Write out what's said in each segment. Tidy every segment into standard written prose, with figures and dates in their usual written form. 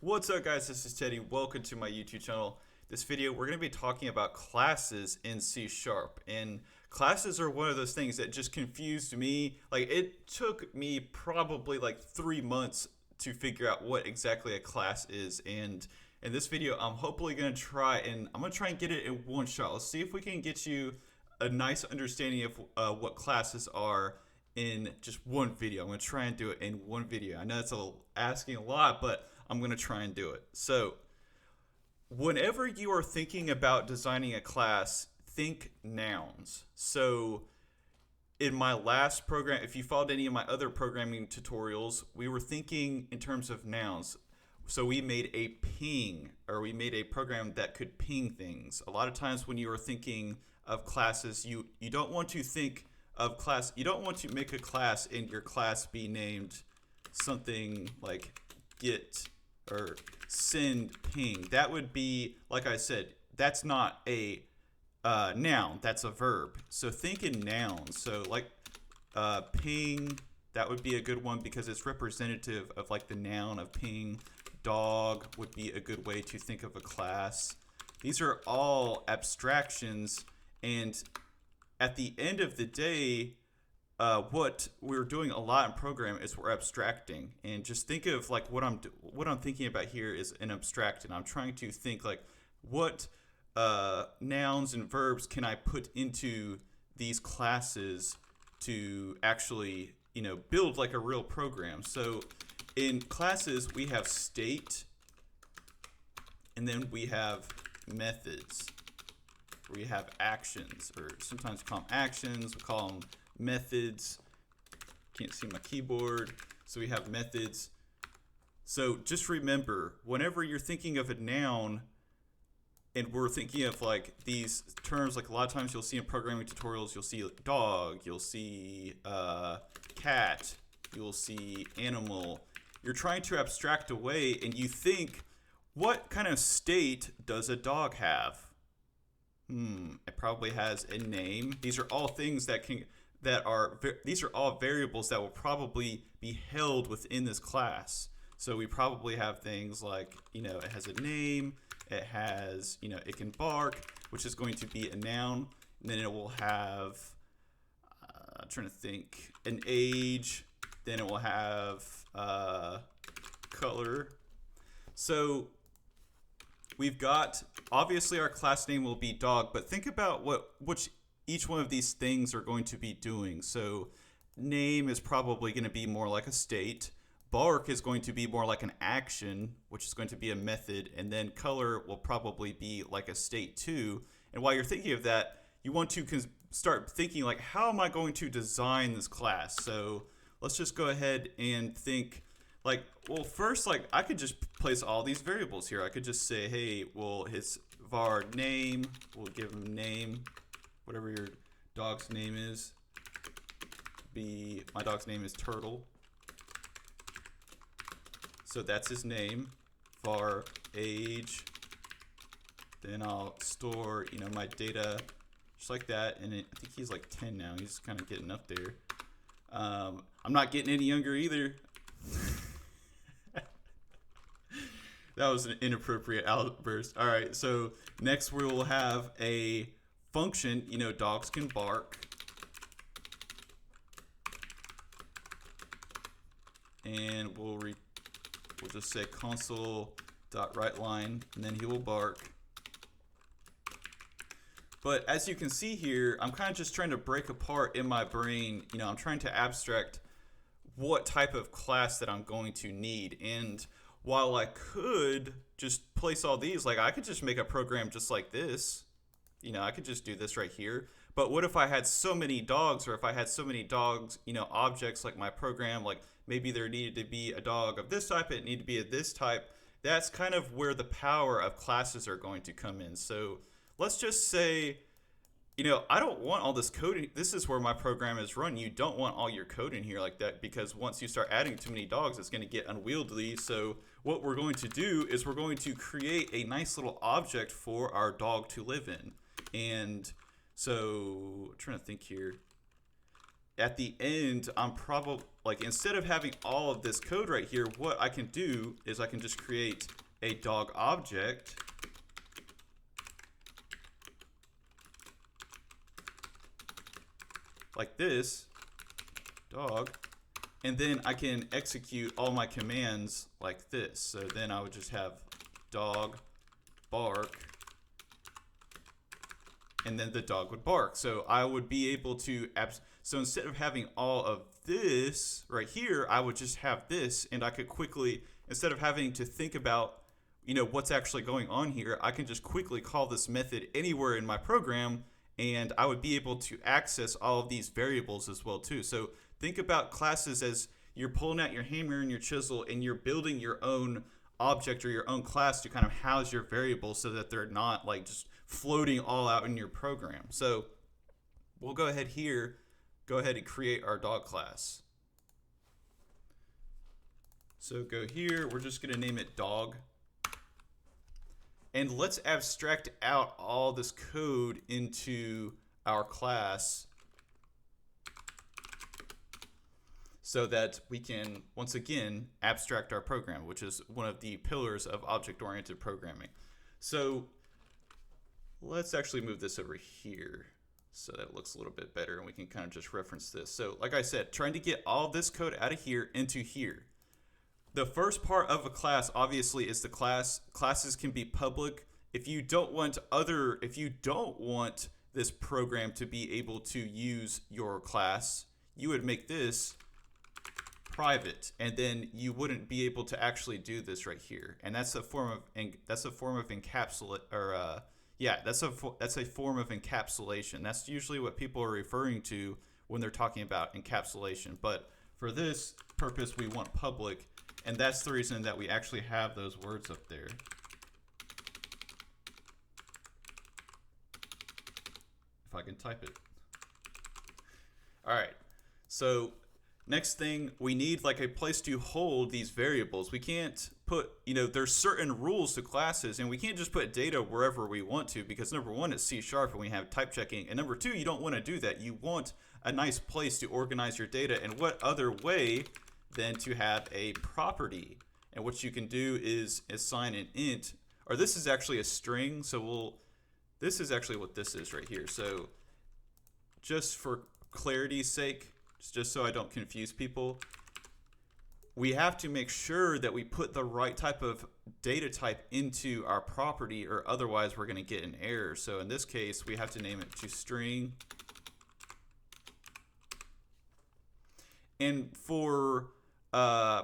What's up guys, this is Teddy. Welcome to my YouTube channel. This video we're going to be talking about classes in C#. And classes are one of those things that just confused me. Like it took me probably like 3 months to figure out what exactly a class is. And in this video I'm hopefully going to try and get it in one shot. Let's see if we can get you a nice understanding of what classes are in just one video. I'm going to try and do it in one video. I know that's asking a lot, but I'm going to try and do it. So whenever you are thinking about designing a class, think nouns. So in my last program, if you followed any of my other programming tutorials, we were thinking in terms of nouns. So we made a ping, or we made a program that could ping things. A lot of times when you are thinking of classes, you don't want to think of class, you don't want to make a class and your class be named something like get or send ping. That would be, like I said, that's not a noun, that's a verb. So think in nouns. So like ping, that would be a good one because it's representative of like the noun of ping. Dog would be a good way to think of a class. These are all abstractions, and at the end of the day, what we're doing a lot in program is we're abstracting. And just think of like what I'm thinking about here is an abstract, and I'm trying to think like what nouns and verbs can I put into these classes to actually build like a real program. So in classes we have state, and then we have methods. We have actions, or sometimes we call them actions, we call them methods. Can't see my keyboard. So we have methods. So just remember, whenever you're thinking of a noun, and we're thinking of like these terms, like a lot of times you'll see in programming tutorials, you'll see dog, you'll see cat, you'll see animal. You're trying to abstract away, and you think, what kind of state does a dog have? It probably has a name. These are all things these are all variables that will probably be held within this class. So we probably have things like, it has a name, it has, it can bark, which is going to be a noun. And then it will have, I'm trying to think, an age. Then it will have color. So we've got, obviously our class name will be dog, but think about which each one of these things are going to be doing. So name is probably going to be more like a state. Bark is going to be more like an action, which is going to be a method. And then color will probably be like a state too. And while you're thinking of that, you want to start thinking like, how am I going to design this class? So let's just go ahead and think like, well, first, like I could just place all these variables here. I could just say, hey, well, his var name, we'll give him name, whatever your dog's name is. My dog's name is Turtle. So that's his name. Var age. Then I'll store, my data just like that. And I think he's like 10 now. He's kind of getting up there. I'm not getting any younger either. That was an inappropriate outburst. All right, so next we will have a function. Dogs can bark. And we'll just say console.writeLine, and then he will bark. But as you can see here, I'm kind of just trying to break apart in my brain. I'm trying to abstract what type of class that I'm going to need. And while I could just place all these, like I could just make a program just like this. I could just do this right here. But what if I had so many dogs, or if I had so many dogs, objects like my program, like maybe there needed to be a dog of this type, it needed to be of this type. That's kind of where the power of classes are going to come in. So let's just say, I don't want all this code. This is where my program is run. You don't want all your code in here like that, because once you start adding too many dogs, it's going to get unwieldy. So what we're going to do is we're going to create a nice little object for our dog to live in. And so I'm trying to think here. at the end, I'm probably like, instead of having all of this code right here, what I can do is I can just create a dog object. Like this, dog, and then I can execute all my commands like this. So then I would just have dog bark, and then the dog would bark. So I would be able to, so instead of having all of this right here, I would just have this, and I could quickly, instead of having to think about, what's actually going on here, I can just quickly call this method anywhere in my program, and I would be able to access all of these variables as well too. So think about classes as you're pulling out your hammer and your chisel and you're building your own object or your own class to kind of house your variables so that they're not like just floating all out in your program. So we'll go ahead and create our dog class. So go here, we're just gonna name it dog. And let's abstract out all this code into our class so that we can, once again, abstract our program, which is one of the pillars of object-oriented programming. So let's actually move this over here so that it looks a little bit better and we can kind of just reference this. So like I said, trying to get all this code out of here into here. The first part of a class obviously is the class. Classes can be public. If you don't want this program to be able to use your class, you would make this private, and then you wouldn't be able to actually do this right here. And that's a form of encapsulate, or that's a form of encapsulation. That's usually what people are referring to when they're talking about encapsulation. But for this purpose, we want public. And that's the reason that we actually have those words up there. If I can type it. All right. So next thing, we need like a place to hold these variables. We can't put, there's certain rules to classes, and we can't just put data wherever we want to, because number one, it's C# and we have type checking. And number two, you don't want to do that. You want a nice place to organize your data. And what other way than to have a property? And what you can do is assign an int, or this is actually a string. So this is actually what this is right here. So just for clarity's sake, just so I don't confuse people, we have to make sure that we put the right type of data type into our property, or otherwise we're going to get an error. So in this case, we have to name it to string. And for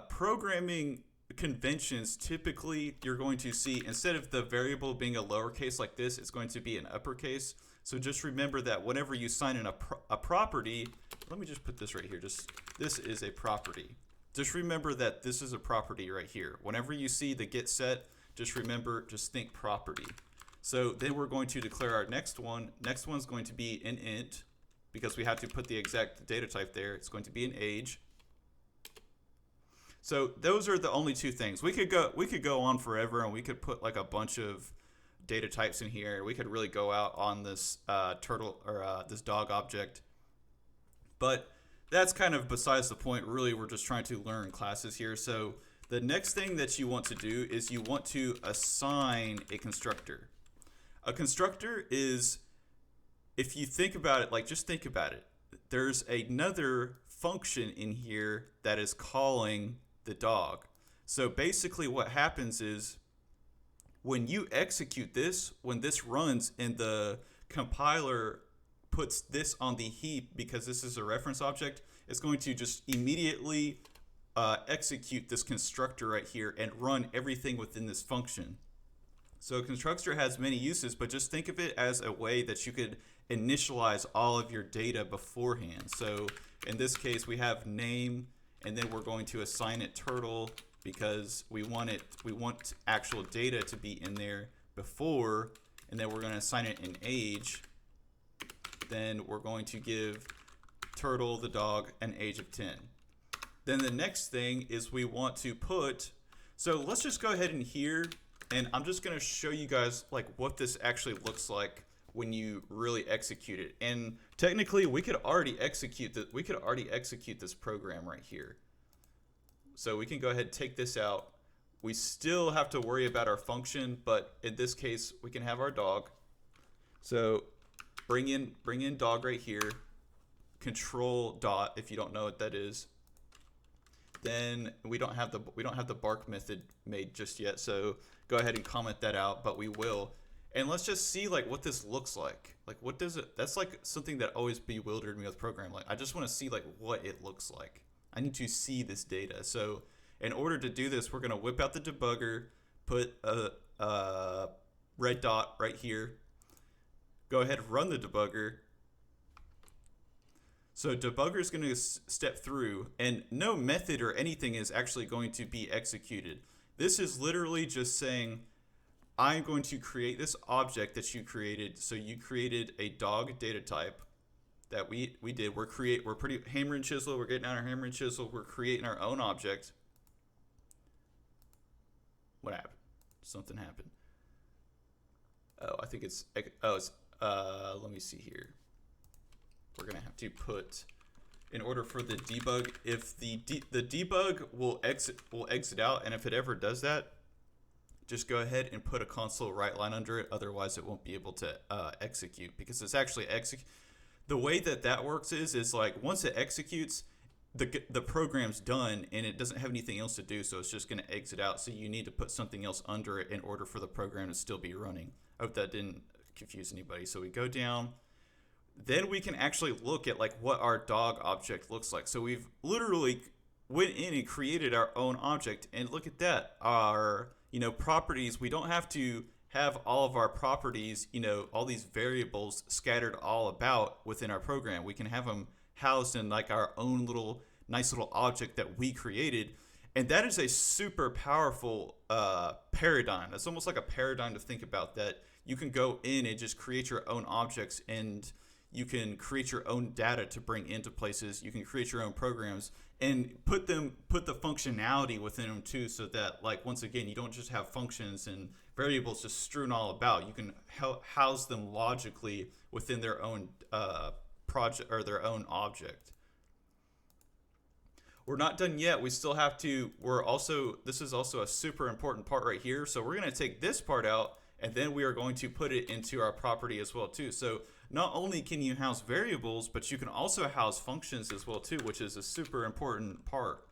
programming conventions, typically you're going to see, instead of the variable being a lowercase like this, it's going to be an uppercase. So just remember that whenever you sign in a property, let me just put this right here, this is a property. Just remember that this is a property right here. Whenever you see the get set, just think property. So then we're going to declare our next one. Next one's going to be an int, because we have to put the exact data type there. It's going to be an age. So those are the only two things. We could go on forever, and we could put like a bunch of data types in here. We could really go out on this turtle, or this dog object. But that's kind of besides the point. Really, we're just trying to learn classes here. So the next thing that you want to do is you want to assign a constructor. A constructor is, if you think about it, just think about it. There's another function in here that is calling the dog. So basically what happens is, when you execute this, when this runs and the compiler puts this on the heap, because this is a reference object, it's going to just immediately execute this constructor right here and run everything within this function. So a constructor has many uses, but just think of it as a way that you could initialize all of your data beforehand. So in this case, we have name, and then we're going to assign it turtle, because we want actual data to be in there before, and then we're going to assign it an age. Then we're going to give turtle, the dog, an age of 10. Then the next thing is we want to put, so let's just go ahead and here, and I'm just going to show you guys what this actually looks like when you really execute it. And technically, we could already execute this program right here. So we can go ahead and take this out. We still have to worry about our function, but in this case, we can have our dog. So bring in dog right here. Control dot, if you don't know what that is. Then we don't have the bark method made just yet, so go ahead and comment that out, but we will. And let's just see like what this looks like. Like what does it, that's like something that always bewildered me with programming. Like I just want to see like what it looks like. I need to see this data. So in order to do this, we're going to whip out the debugger, put a red dot right here. Go ahead, run the debugger. So debugger is going to step through, and no method or anything is actually going to be executed. This is literally just saying, I'm going to create this object that you created. So you created a dog data type that we did. We're pretty hammer and chisel. We're getting out our hammer and chisel. We're creating our own object. What happened? Something happened. Oh, I think it's let me see here. We're gonna have to put, in order for the debug, if the debug will exit out, and if it ever does that, just go ahead and put a console write line under it. Otherwise, it won't be able to execute, because it's actually the way that works is like once it executes, the program's done and it doesn't have anything else to do, so it's just going to exit out. So you need to put something else under it in order for the program to still be running. I hope that didn't confuse anybody. So we go down. Then we can actually look at like what our dog object looks like. So we've literally went in and created our own object, and look at that. Our properties, we don't have to have all of our properties, all these variables scattered all about within our program. We can have them housed in like our own nice little object that we created. And that is a super powerful paradigm. It's almost like a paradigm to think about, that you can go in and just create your own objects, and you can create your own data to bring into places. You can create your own programs and put the functionality within them too, so that, like, once again, you don't just have functions and variables just strewn all about. You can house them logically within their own project or their own object. We're not done yet. We still have to, this is also a super important part right here. So we're going to take this part out, and then we are going to put it into our property as well too. So not only can you house variables, but you can also house functions as well too, which is a super important part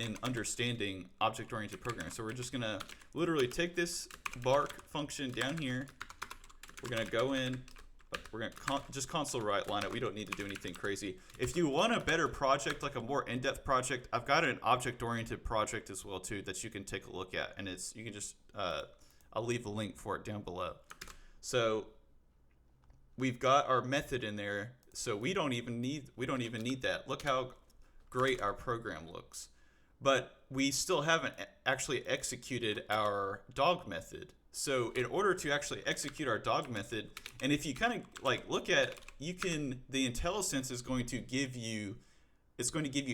in understanding object-oriented programming. So we're just going to literally take this bark function down here. We're going to go in. We're going to just console write line it. We don't need to do anything crazy. If you want a better project, like a more in-depth project, I've got an object-oriented project as well too that you can take a look at, and you can just I'll leave a link for it down below. So we've got our method in there, so we don't even need that. Look how great our program looks. But we still haven't actually executed our dog method. So in order to actually execute our dog method, and if you kind of like look at, the IntelliSense is going to give you,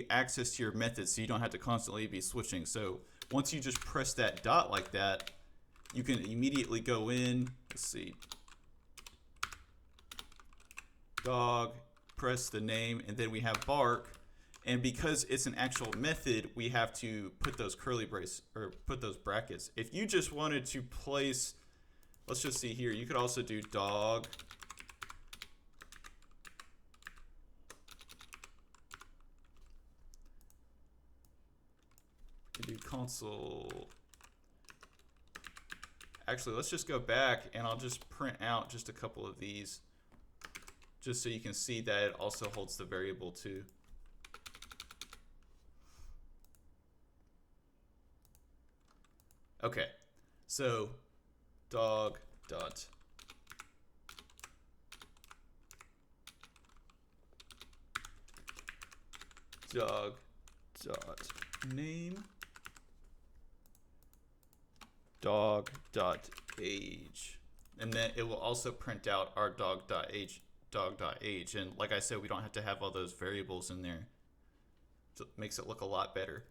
access to your methods, so you don't have to constantly be switching. So once you just press that dot like that, you can immediately go in. Let's see, dog, press the name, and then we have bark. And because it's an actual method, we have to put those curly braces, or put those brackets. If you just wanted to place, let's just see here, you could also do dog. You can do console. Actually, let's just go back, and I'll just print out just a couple of these, just so you can see that it also holds the variable too. Okay, so dog dot name, dog dot age, and then it will also print out our dog dot age. And like I said, we don't have to have all those variables in there, so it makes it look a lot better.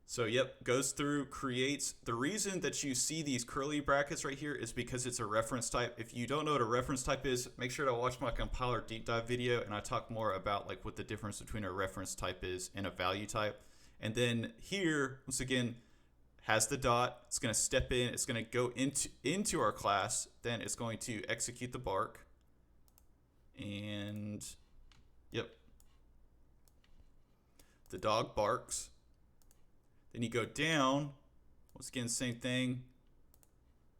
So yep, goes through, creates. The reason that you see these curly brackets right here is because it's a reference type. If you don't know what a reference type is, make sure to watch my compiler deep dive video, and I talk more about like what the difference between a reference type is and a value type. And then here, once again, has the dot. It's going to step in. It's going to go into our class. Then it's going to execute the bark. And yep, the dog barks. Then you go down, once again, same thing.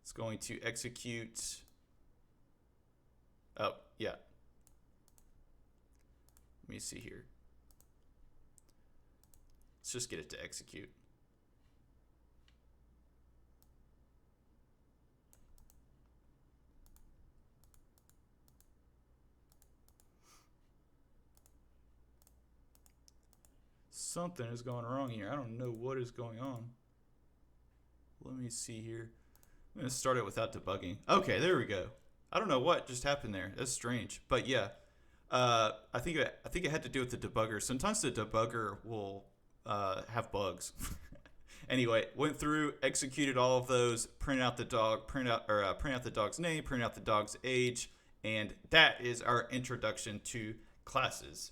It's going to execute. Oh, yeah. Let me see here. Let's just get it to execute. Something is going wrong here. I don't know what is going on. Let me see here. I'm going to start it without debugging. Okay, there we go. I don't know what just happened there. That's strange. But yeah, I think it had to do with the debugger. Sometimes the debugger will have bugs. Anyway, went through, executed all of those, print out the dog, print out the dog's name, print out the dog's age, and that is our introduction to classes.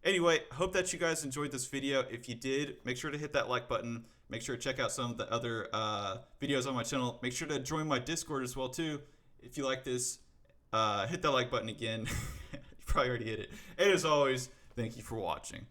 Anyway, hope that you guys enjoyed this video. If you did, make sure to hit that like button. Make sure to check out some of the other videos on my channel. Make sure to join my Discord as well too. If you like this, hit that like button again. You probably already hit it. And as always, thank you for watching.